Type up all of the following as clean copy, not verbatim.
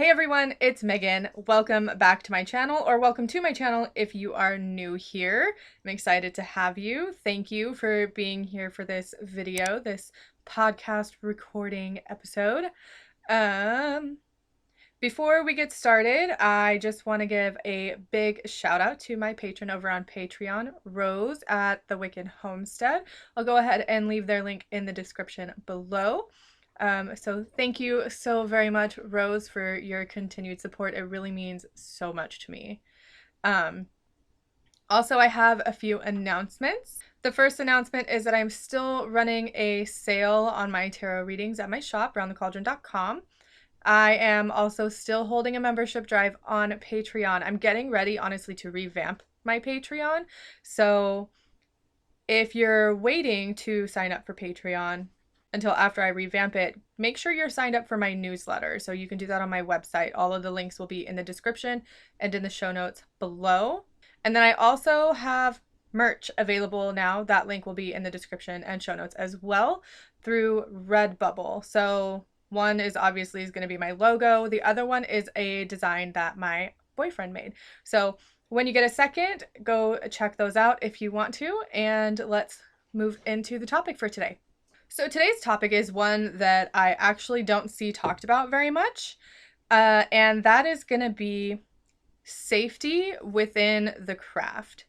Hey everyone, it's Megan. Welcome back to my channel, or welcome to my channel if you are new here. I'm excited to have you. Thank you for being here for this video, this podcast recording episode. Before we get started, I just want to give a big shout out to my patron over on Patreon, Rose at the Wicked Homestead. I'll go ahead and leave their link in the description below. So thank you so very much, Rose, for your continued support. It really means so much to me. Also, I have a few announcements. The first announcement is that I'm still running a sale on my tarot readings at my shop, roundthecauldron.com. I am also still holding a membership drive on Patreon. I'm getting ready, honestly, to revamp my Patreon. So if you're waiting to sign up for Patreon until after I revamp it, make sure you're signed up for my newsletter. So you can do that on my website. All of the links will be in the description and in the show notes below. And then I also have merch available now. That link will be in the description and show notes as well through Redbubble. So one is obviously going to be my logo. The other one is a design that my boyfriend made. So when you get a second, go check those out if you want to, and let's move into the topic for today. So today's topic is one that I actually don't see talked about very much, and that is going to be safety within the craft.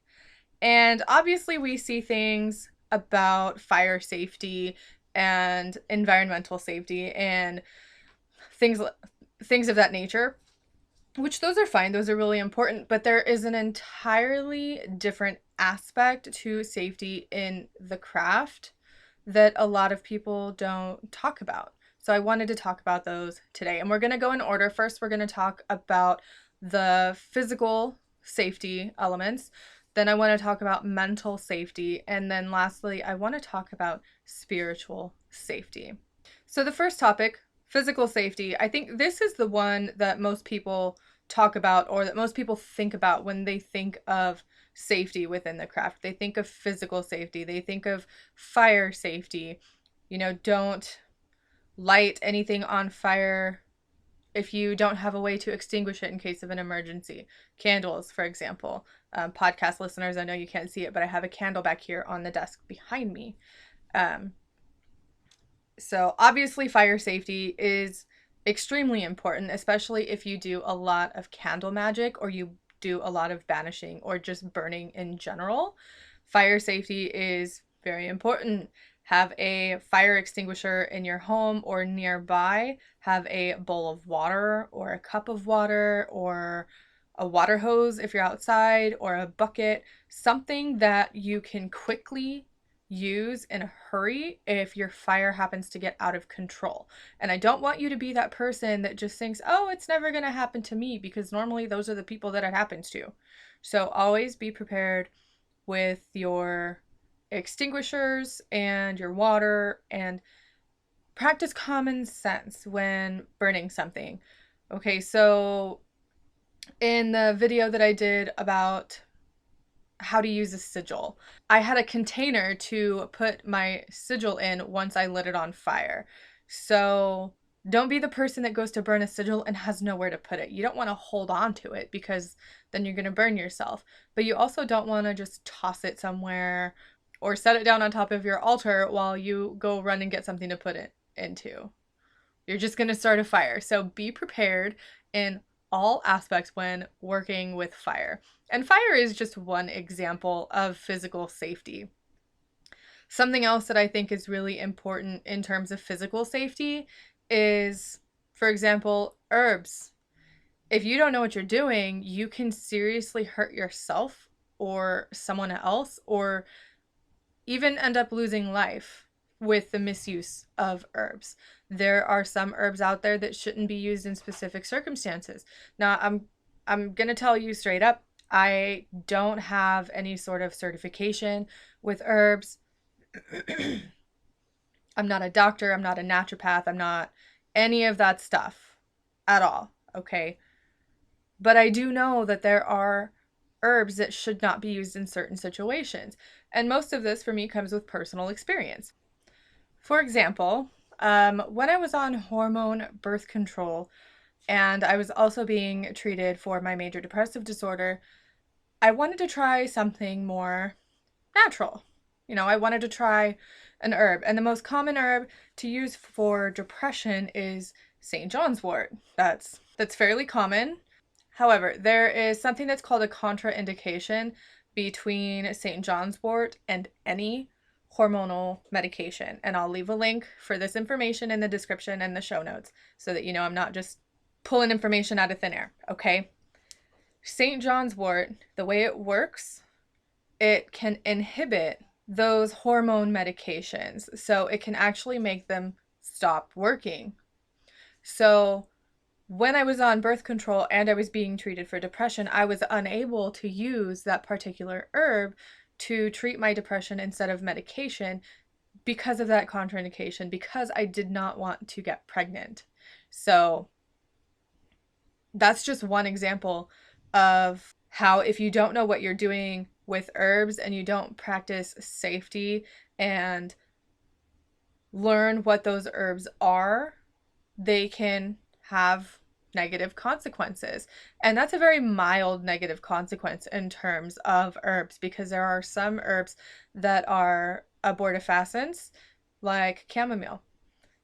And obviously we see things about fire safety and environmental safety and things of that nature, which those are fine, those are really important, but there is an entirely different aspect to safety in the craft that a lot of people don't talk about. So I wanted to talk about those today, and we're going to go in order. First, we're going to talk about the physical safety elements. Then I want to talk about mental safety. And then lastly, I want to talk about spiritual safety. So the first topic, physical safety, I think this is the one that most people talk about, or that most people think about when they think of safety within the craft. They think of physical safety. They think of fire safety. You know, don't light anything on fire if you don't have a way to extinguish it in case of an emergency. Candles, for example. Podcast listeners, I know you can't see it, but I have a candle back here on the desk behind me. So obviously fire safety is extremely important, especially if you do a lot of candle magic or you do a lot of banishing or just burning in general. Fire safety is very important. Have a fire extinguisher in your home or nearby. Have a bowl of water or a cup of water or a water hose if you're outside, or a bucket, something that you can quickly use in a hurry if your fire happens to get out of control. And I don't want you to be that person that just thinks, oh, it's never going to happen to me, because normally those are the people that it happens to. So always be prepared with your extinguishers and your water, and practice common sense when burning something. Okay, so in the video that I did about how to use a sigil, I had a container to put my sigil in once I lit it on fire. So don't be the person that goes to burn a sigil and has nowhere to put it. You don't want to hold on to it, because then you're going to burn yourself. But you also don't want to just toss it somewhere or set it down on top of your altar while you go run and get something to put it into. You're just going to start a fire. So be prepared in all aspects when working with fire. And fire is just one example of physical safety. Something else that I think is really important in terms of physical safety is, for example, herbs. If you don't know what you're doing, you can seriously hurt yourself or someone else, or even end up losing life with the misuse of herbs. There are some herbs out there that shouldn't be used in specific circumstances. Now, I'm going to tell you straight up, I don't have any sort of certification with herbs. I'm not a doctor, I'm not a naturopath, I'm not any of that stuff at all, okay? But I do know that there are herbs that should not be used in certain situations. And most of this for me comes with personal experience. For example, when I was on hormone birth control and I was also being treated for my major depressive disorder, I wanted to try something more natural. I wanted to try an herb, and the most common herb to use for depression is St. John's wort. That's fairly common. However, there is something that's called a contraindication between St. John's wort and any hormonal medication. And I'll leave a link for this information in the description and the show notes so that I'm not just pulling information out of thin air, okay? St. John's wort, the way it works, it can inhibit those hormone medications. So it can actually make them stop working. So when I was on birth control and I was being treated for depression, I was unable to use that particular herb to treat my depression instead of medication because of that contraindication, because I did not want to get pregnant. So that's just one example of how, if you don't know what you're doing with herbs and you don't practice safety and learn what those herbs are, they can have negative consequences. And that's a very mild negative consequence in terms of herbs, because there are some herbs that are abortifacients, like chamomile.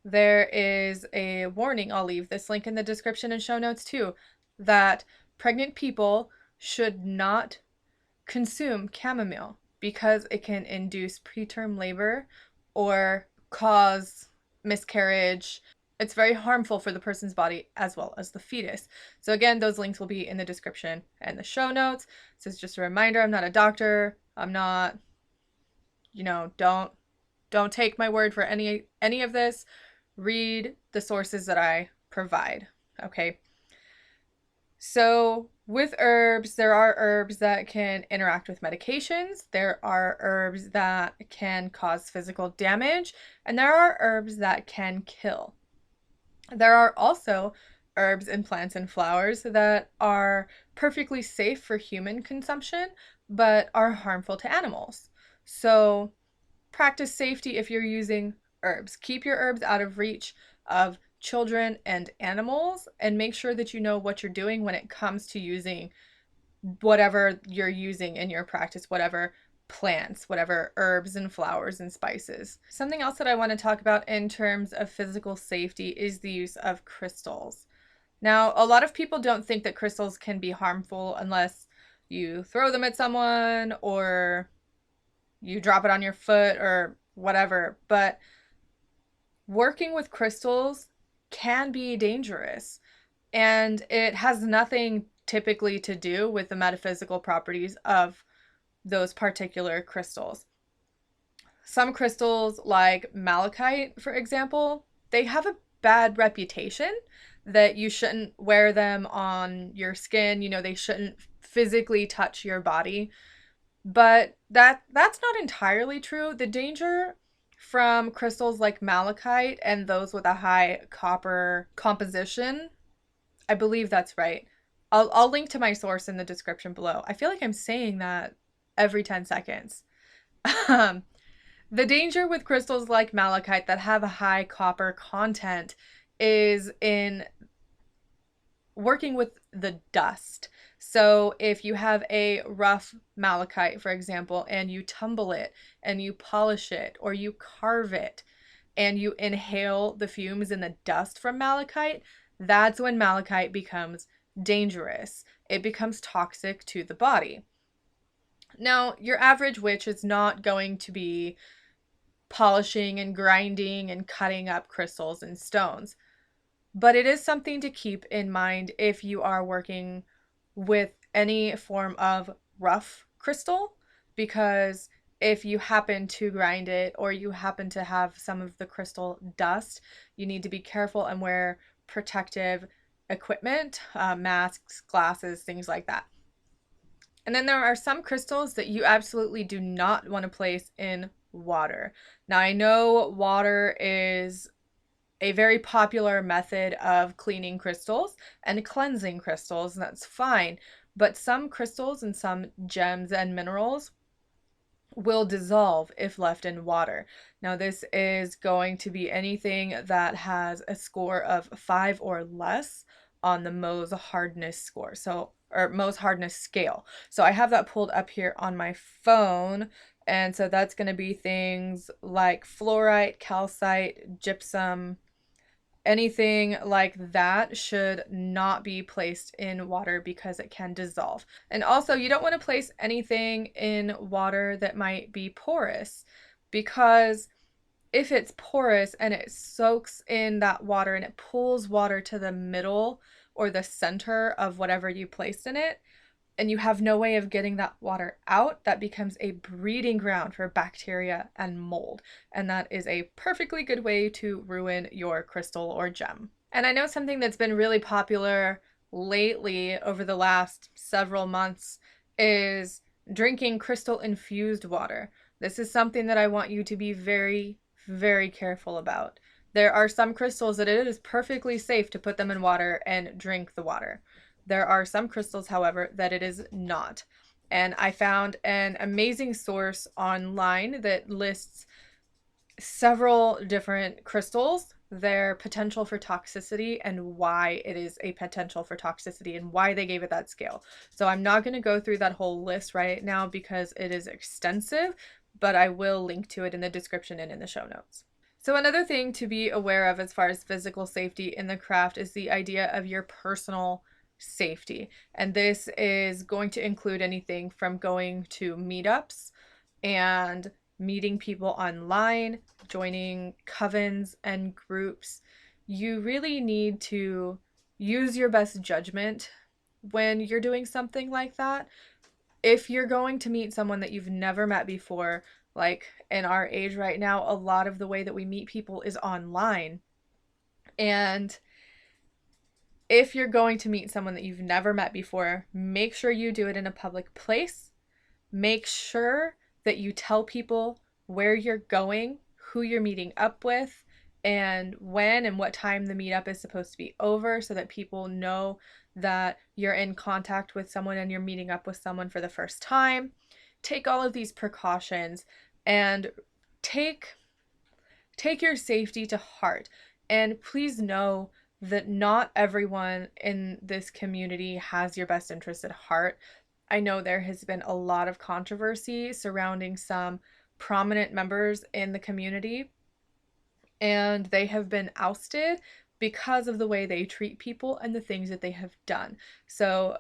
There is a warning, I'll leave this link in the description and show notes too, that pregnant people should not consume chamomile because it can induce preterm labor or cause miscarriage. It's very harmful for the person's body as well as the fetus. So again, those links will be in the description and the show notes. This is just a reminder, I'm not a doctor. I'm not, don't take my word for any of this. Read the sources that I provide, okay? So with herbs, there are herbs that can interact with medications. There are herbs that can cause physical damage, and there are herbs that can kill. There are also herbs and plants and flowers that are perfectly safe for human consumption, but are harmful to animals. So practice safety if you're using herbs. Keep your herbs out of reach of children and animals, and make sure that you know what you're doing when it comes to using whatever you're using in your practice, whatever plants, whatever herbs and flowers and spices. Something else that I want to talk about in terms of physical safety is the use of crystals. Now, a lot of people don't think that crystals can be harmful unless you throw them at someone or you drop it on your foot or whatever, but working with crystals can be dangerous, and it has nothing typically to do with the metaphysical properties of those particular crystals. Some crystals, like malachite, for example, they have a bad reputation that you shouldn't wear them on your skin. They shouldn't physically touch your body. But that's not entirely true. The danger from crystals like malachite and those with a high copper composition, I believe that's right. I'll link to my source in the description below. I feel like I'm saying that every 10 seconds. The danger with crystals like malachite that have a high copper content is in working with the dust. So if you have a rough malachite, for example, and you tumble it and you polish it or you carve it and you inhale the fumes and the dust from malachite, that's when malachite becomes dangerous. It becomes toxic to the body. Now, your average witch is not going to be polishing and grinding and cutting up crystals and stones. But it is something to keep in mind if you are working with any form of rough crystal, because if you happen to grind it or you happen to have some of the crystal dust, you need to be careful and wear protective equipment, masks, glasses, things like that. And then there are some crystals that you absolutely do not want to place in water. Now, I know water is a very popular method of cleaning crystals and cleansing crystals, and that's fine. But some crystals and some gems and minerals will dissolve if left in water. Now, this is going to be anything that has a score of 5 or less on the Mohs hardness score. So, or Mohs hardness scale. So I have that pulled up here on my phone. And so that's going to be things like fluorite, calcite, gypsum, anything like that should not be placed in water because it can dissolve. And also, you don't want to place anything in water that might be porous, because if it's porous and it soaks in that water and it pulls water to the middle or the center of whatever you placed in it, and you have no way of getting that water out, that becomes a breeding ground for bacteria and mold. And that is a perfectly good way to ruin your crystal or gem. And I know something that's been really popular lately over the last several months is drinking crystal infused water. This is something that I want you to be very, very careful about. There are some crystals that it is perfectly safe to put them in water and drink the water. There are some crystals, however, that it is not. And I found an amazing source online that lists several different crystals, their potential for toxicity, and why it is a potential for toxicity and why they gave it that scale. So I'm not going to go through that whole list right now because it is extensive, but I will link to it in the description and in the show notes. So another thing to be aware of as far as physical safety in the craft is the idea of your personal safety. And this is going to include anything from going to meetups and meeting people online, joining covens and groups. You really need to use your best judgment when you're doing something like that. If you're going to meet someone that you've never met before, like in our age right now, a lot of the way that we meet people is online. And if you're going to meet someone that you've never met before, make sure you do it in a public place. Make sure that you tell people where you're going, who you're meeting up with, and when and what time the meetup is supposed to be over, so that people know that you're in contact with someone and you're meeting up with someone for the first time. Take all of these precautions and take your safety to heart. And please know that not everyone in this community has your best interest at heart. I know there has been a lot of controversy surrounding some prominent members in the community, and they have been ousted because of the way they treat people and the things that they have done. So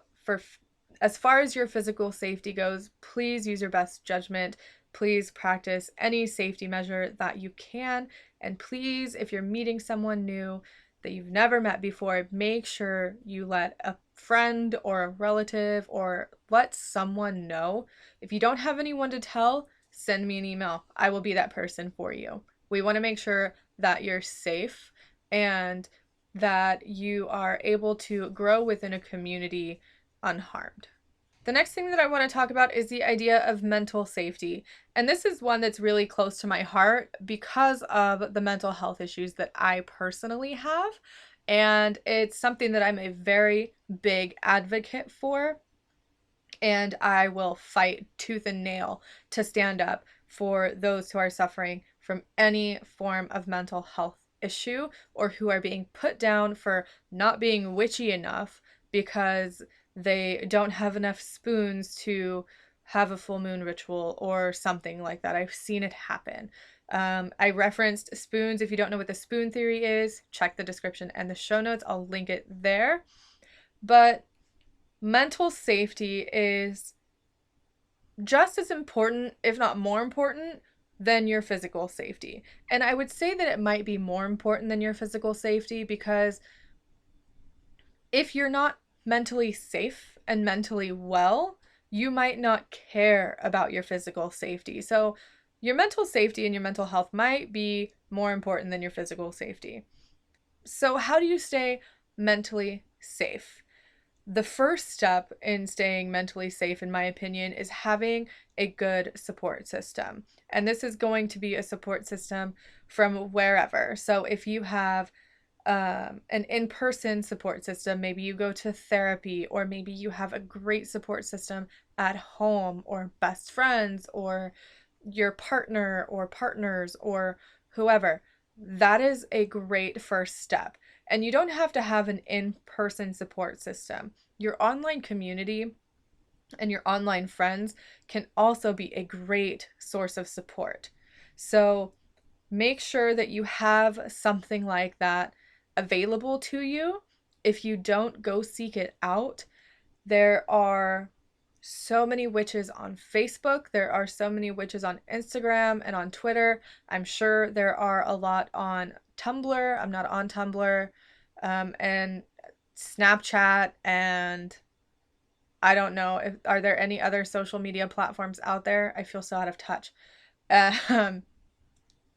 as far as your physical safety goes, please use your best judgment. Please practice any safety measure that you can. And please, if you're meeting someone new that you've never met before, make sure you let a friend or a relative or let someone know. If you don't have anyone to tell, send me an email. I will be that person for you. We want to make sure that you're safe and that you are able to grow within a community unharmed. The next thing that I want to talk about is the idea of mental safety. And this is one that's really close to my heart because of the mental health issues that I personally have. And it's something that I'm a very big advocate for. And I will fight tooth and nail to stand up for those who are suffering from any form of mental health issue or who are being put down for not being witchy enough because they don't have enough spoons to have a full moon ritual or something like that. I've seen it happen. I referenced spoons. If you don't know what the spoon theory is, check the description and the show notes. I'll link it there. But mental safety is just as important, if not more important, than your physical safety. And I would say that it might be more important than your physical safety because if you're not mentally safe and mentally well, you might not care about your physical safety. So your mental safety and your mental health might be more important than your physical safety. So how do you stay mentally safe? The first step in staying mentally safe, in my opinion, is having a good support system. And this is going to be a support system from wherever. So if you have an in-person support system, maybe you go to therapy, or maybe you have a great support system at home, or best friends, or your partner or partners, or whoever. That is a great first step. And you don't have to have an in-person support system. Your online community and your online friends can also be a great source of support. So make sure that you have something like that available to you. If you don't, go seek it out. There are so many witches on Facebook. There are so many witches on Instagram and on Twitter. I'm sure there are a lot on Tumblr. I'm not on Tumblr. And Snapchat, and I don't know if are there any other social media platforms out there. I feel so out of touch. Um,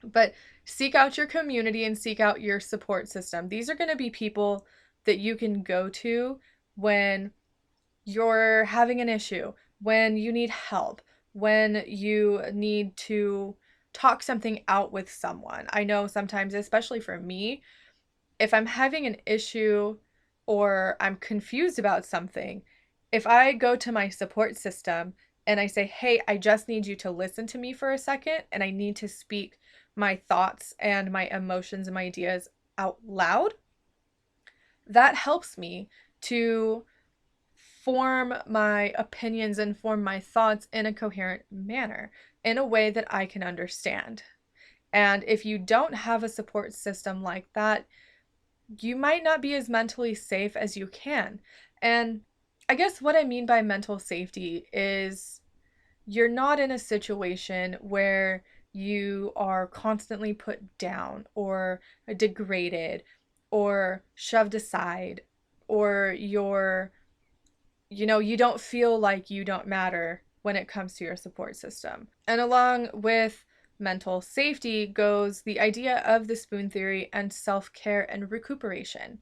but seek out your community and seek out your support system. These are going to be people that you can go to when you're having an issue, when you need help, when you need to talk something out with someone. I know sometimes, especially for me, if I'm having an issue or I'm confused about something, if I go to my support system and I say, hey, I just need you to listen to me for a second and I need to speak my thoughts and my emotions and my ideas out loud, that helps me to form my opinions and form my thoughts in a coherent manner, in a way that I can understand. And if you don't have a support system like that, you might not be as mentally safe as you can. And I guess what I mean by mental safety is you're not in a situation where you are constantly put down or degraded or shoved aside, or you don't feel like you don't matter when it comes to your support system. And along with mental safety goes the idea of the spoon theory and self-care and recuperation.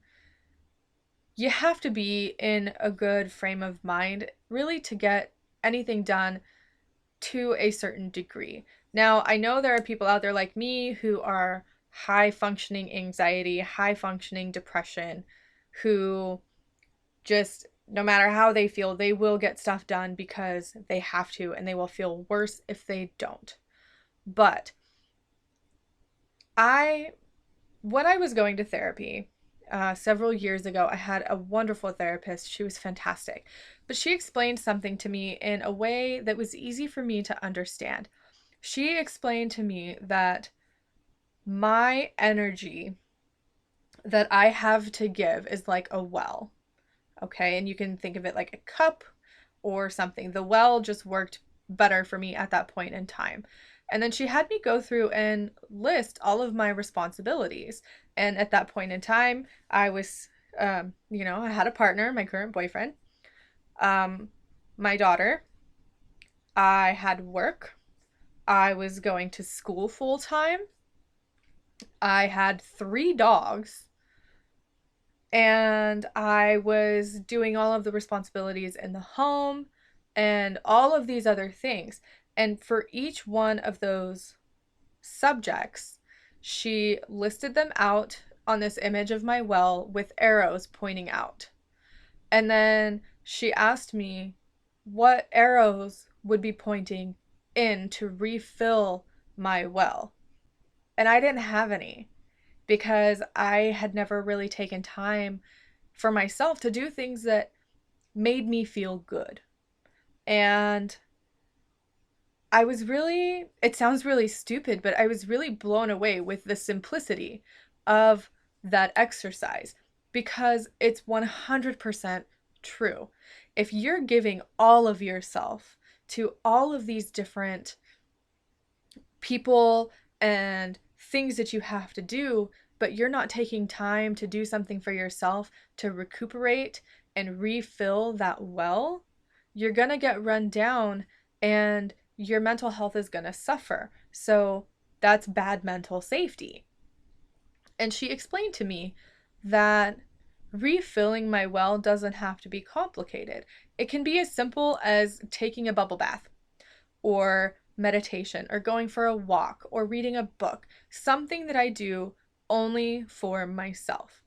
You have to be in a good frame of mind really to get anything done to a certain degree. Now, I know there are people out there like me who are high functioning anxiety, high functioning depression, who just no matter how they feel, they will get stuff done because they have to, and they will feel worse if they don't. But when I was going to therapy several years ago, I had a wonderful therapist. She was fantastic. But she explained something to me in a way that was easy for me to understand. She explained to me that my energy that I have to give is like a well. Okay, and you can think of it like a cup or something. The well just worked better for me at that point in time. And then she had me go through and list all of my responsibilities. And at that point in time, I was, I had a partner, my current boyfriend, um, my daughter, I had work, I was going to school full time, I had 3 dogs, and I was doing all of the responsibilities in the home and all of these other things. And for each one of those subjects, she listed them out on this image of my well with arrows pointing out. And then she asked me what arrows would be pointing in to refill my well. And I didn't have any, because I had never really taken time for myself to do things that made me feel good. And it sounds really stupid, but I was really blown away with the simplicity of that exercise, because it's 100% true. If you're giving all of yourself to all of these different people and things that you have to do, but you're not taking time to do something for yourself to recuperate and refill that well, you're going to get run down and your mental health is going to suffer. So that's bad mental safety. And she explained to me that refilling my well doesn't have to be complicated. It can be as simple as taking a bubble bath, or meditation, or going for a walk, or reading a book, something that I do only for myself.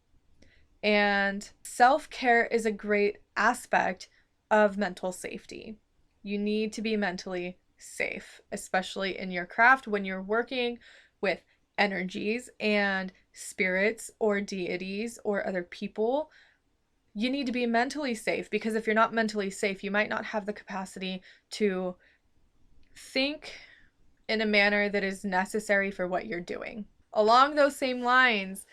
And self-care is a great aspect of mental safety. You need to be mentally safe, especially in your craft when you're working with energies and spirits or deities or other people, you need to be mentally safe, because if you're not mentally safe, you might not have the capacity to think in a manner that is necessary for what you're doing. Along those same lines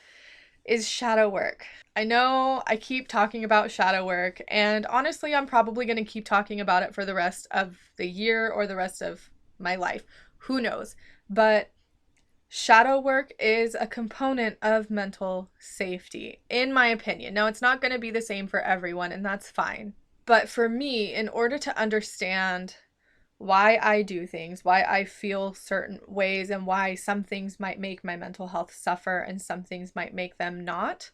is shadow work. I know I keep talking about shadow work, and honestly, I'm probably going to keep talking about it for the rest of the year or the rest of my life. Who knows? But shadow work is a component of mental safety, in my opinion. Now, it's not going to be the same for everyone, and that's fine. But for me, in order to understand why I do things, why I feel certain ways, and why some things might make my mental health suffer and some things might make them not,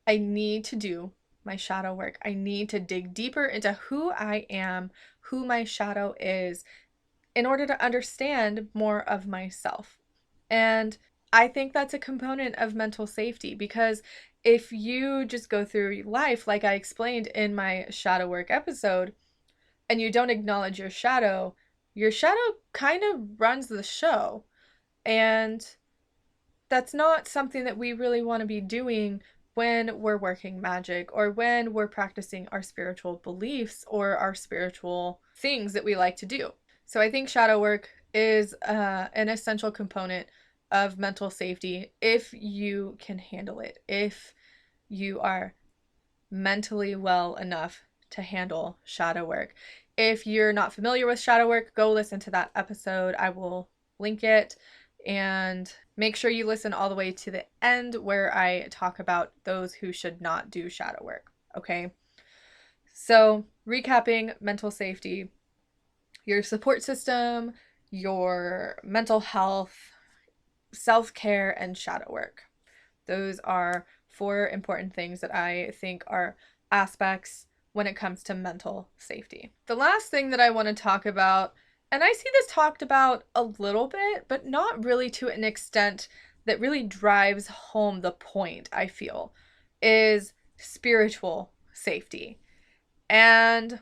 I need to do my shadow work. I need to dig deeper into who I am, who my shadow is, in order to understand more of myself. And I think that's a component of mental safety, because if you just go through life, like I explained in my shadow work episode, and you don't acknowledge your shadow kind of runs the show. And that's not something that we really want to be doing when we're working magic or when we're practicing our spiritual beliefs or our spiritual things that we like to do. So I think shadow work is an essential component of mental safety if you can handle it, if you are mentally well enough to handle shadow work. If you're not familiar with shadow work, go listen to that episode. I will link it, and make sure you listen all the way to the end where I talk about those who should not do shadow work. Okay? So, recapping mental safety, your support system, your mental health, self-care, and shadow work. Those are 4 important things that I think are aspects when it comes to mental safety. The last thing that I want to talk about, and I see this talked about a little bit, but not really to an extent that really drives home the point, I feel, is spiritual safety. And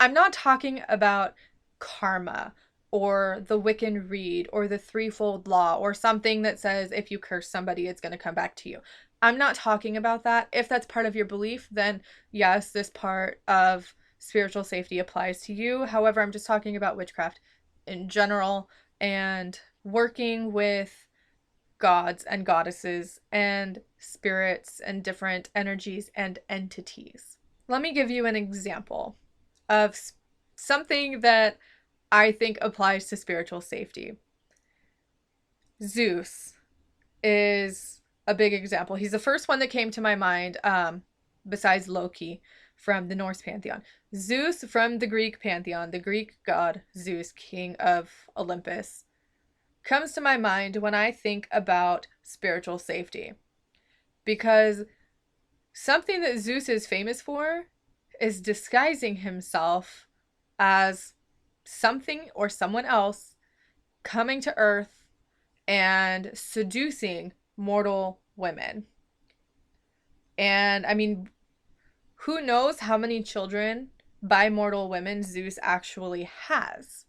I'm not talking about karma or the Wiccan Rede or the threefold law or something that says if you curse somebody, it's going to come back to you. I'm not talking about that. If that's part of your belief, then yes, this part of spiritual safety applies to you. However, I'm just talking about witchcraft in general and working with gods and goddesses and spirits and different energies and entities. Let me give you an example of something that I think applies to spiritual safety. Zeus is a big example. He's the first one that came to my mind, besides Loki from the Norse pantheon. Zeus from the Greek pantheon, the Greek god Zeus, king of Olympus, comes to my mind when I think about spiritual safety. Because something that Zeus is famous for is disguising himself as something or someone else coming to Earth and seducing mortal women. And I mean, who knows how many children by mortal women Zeus actually has.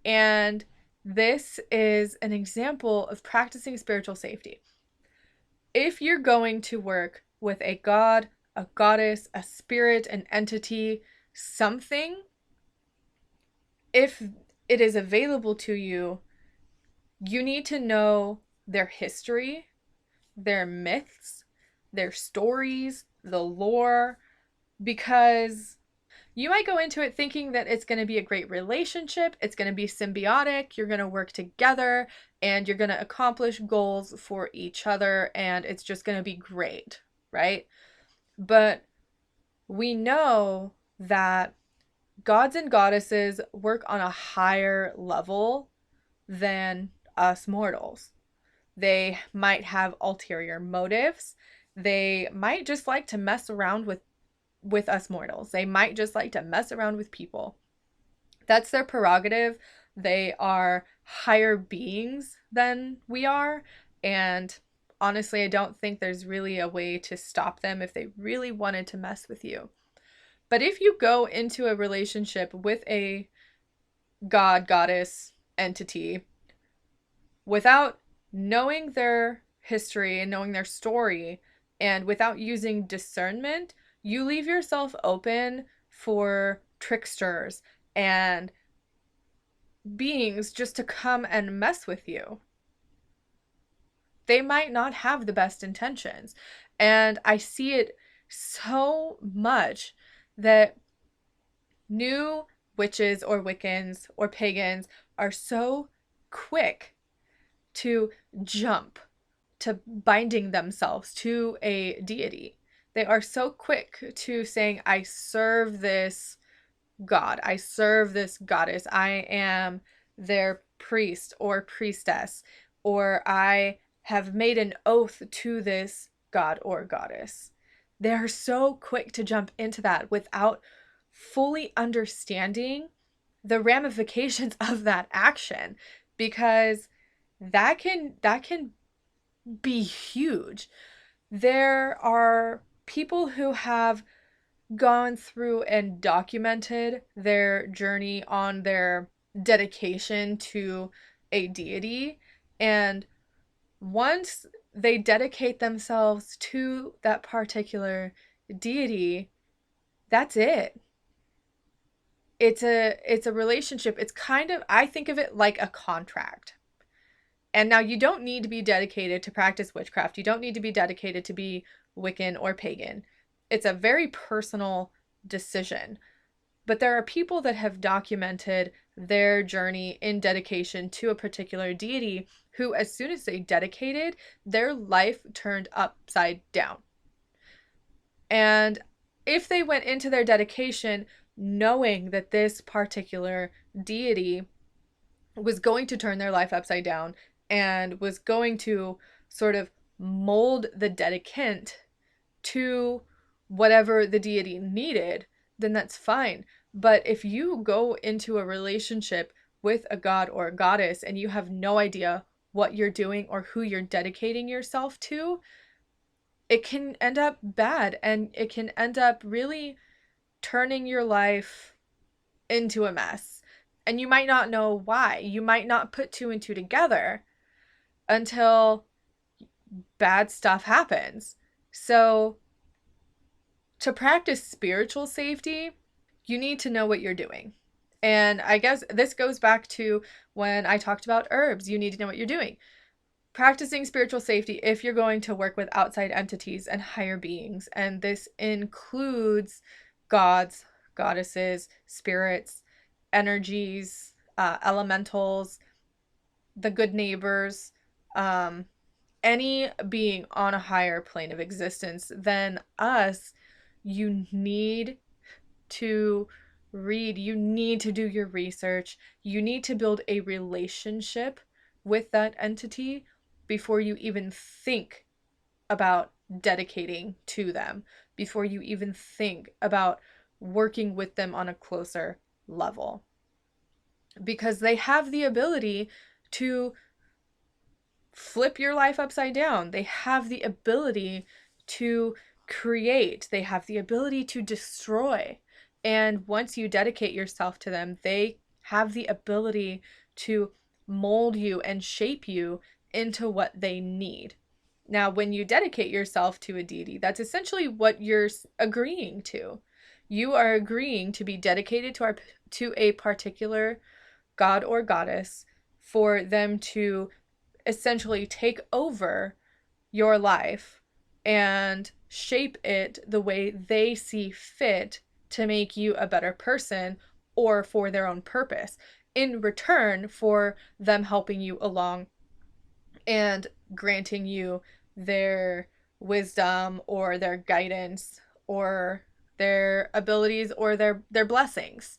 And this is an example of practicing spiritual safety. If you're going to work with a god, a goddess, a spirit, an entity, something, if it is available to you, you need to know their history, their myths, their stories, the lore, because you might go into it thinking that it's going to be a great relationship, it's going to be symbiotic, you're going to work together, and you're going to accomplish goals for each other, and it's just going to be great, right? But we know that gods and goddesses work on a higher level than us mortals. They might have ulterior motives. They might just like to mess around with us mortals. They might just like to mess around with people. That's their prerogative. They are higher beings than we are, and honestly, I don't think there's really a way to stop them if they really wanted to mess with you. But if you go into a relationship with a god, goddess, entity without knowing their history and knowing their story, and without using discernment, you leave yourself open for tricksters and beings just to come and mess with you. They might not have the best intentions. And I see it so much that new witches or Wiccans or pagans are so quick to jump to binding themselves to a deity. They are so quick to saying, I serve this god, I serve this goddess, I am their priest or priestess, or I have made an oath to this god or goddess. They are so quick to jump into that without fully understanding the ramifications of that action, because that can be huge. There are people who have gone through and documented their journey on their dedication to a deity, and once they dedicate themselves to that particular deity, that's it. It's a relationship. It's kind of, I think of it like a contract. And now you don't need to be dedicated to practice witchcraft. You don't need to be dedicated to be Wiccan or pagan. It's a very personal decision. But there are people that have documented their journey in dedication to a particular deity who, as soon as they dedicated, their life turned upside down. And if they went into their dedication knowing that this particular deity was going to turn their life upside down and was going to sort of mold the dedicant to whatever the deity needed, then that's fine. But if you go into a relationship with a god or a goddess and you have no idea what you're doing or who you're dedicating yourself to, it can end up bad, and it can end up really turning your life into a mess. And you might not know why. You might not put two and two together until bad stuff happens. So, to practice spiritual safety, you need to know what you're doing. And I guess this goes back to when I talked about herbs. You need to know what you're doing. Practicing spiritual safety if you're going to work with outside entities and higher beings. And this includes gods, goddesses, spirits, energies, elementals, the good neighbors, any being on a higher plane of existence than us. You need to read, you need to do your research, you need to build a relationship with that entity before you even think about dedicating to them, before you even think about working with them on a closer level. Because they have the ability to flip your life upside down. They have the ability to create, they have the ability to destroy. And once you dedicate yourself to them, they have the ability to mold you and shape you into what they need. Now, when you dedicate yourself to a deity, that's essentially what you're agreeing to. You are agreeing to be dedicated to a particular god or goddess for them to essentially take over your life and shape it the way they see fit to make you a better person or for their own purpose, in return for them helping you along and granting you their wisdom or their guidance or their abilities or their blessings.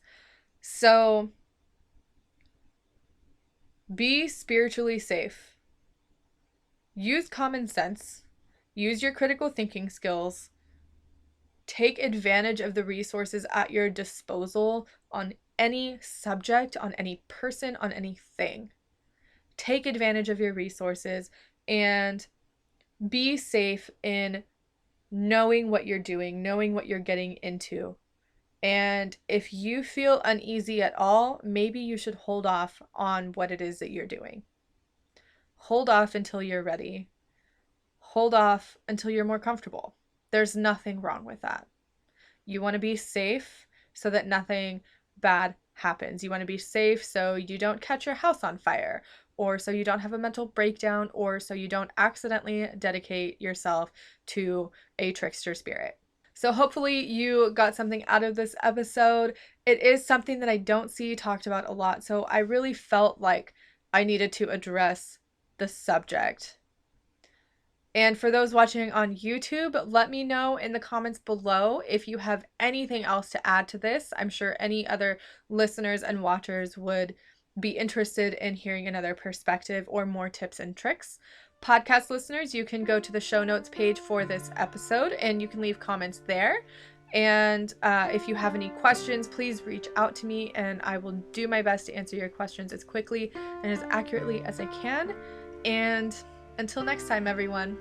So be spiritually safe. Use common sense. Use your critical thinking skills. Take advantage of the resources at your disposal on any subject, on any person, on anything. Take advantage of your resources and be safe in knowing what you're doing, knowing what you're getting into. And if you feel uneasy at all, maybe you should hold off on what it is that you're doing. hold off until you're ready. Hold off until you're more comfortable. There's nothing wrong with that. You want to be safe so that nothing bad happens. You want to be safe so you don't catch your house on fire, or so you don't have a mental breakdown, or so you don't accidentally dedicate yourself to a trickster spirit. So hopefully you got something out of this episode. It is something that I don't see talked about a lot, so I really felt like I needed to address the subject. And for those watching on YouTube, let me know in the comments below if you have anything else to add to this. I'm sure any other listeners and watchers would be interested in hearing another perspective or more tips and tricks. Podcast listeners, you can go to the show notes page for this episode and you can leave comments there. And if you have any questions, please reach out to me and I will do my best to answer your questions as quickly and as accurately as I can. And until next time, everyone,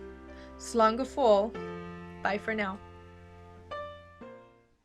slán go fóill. Bye for now.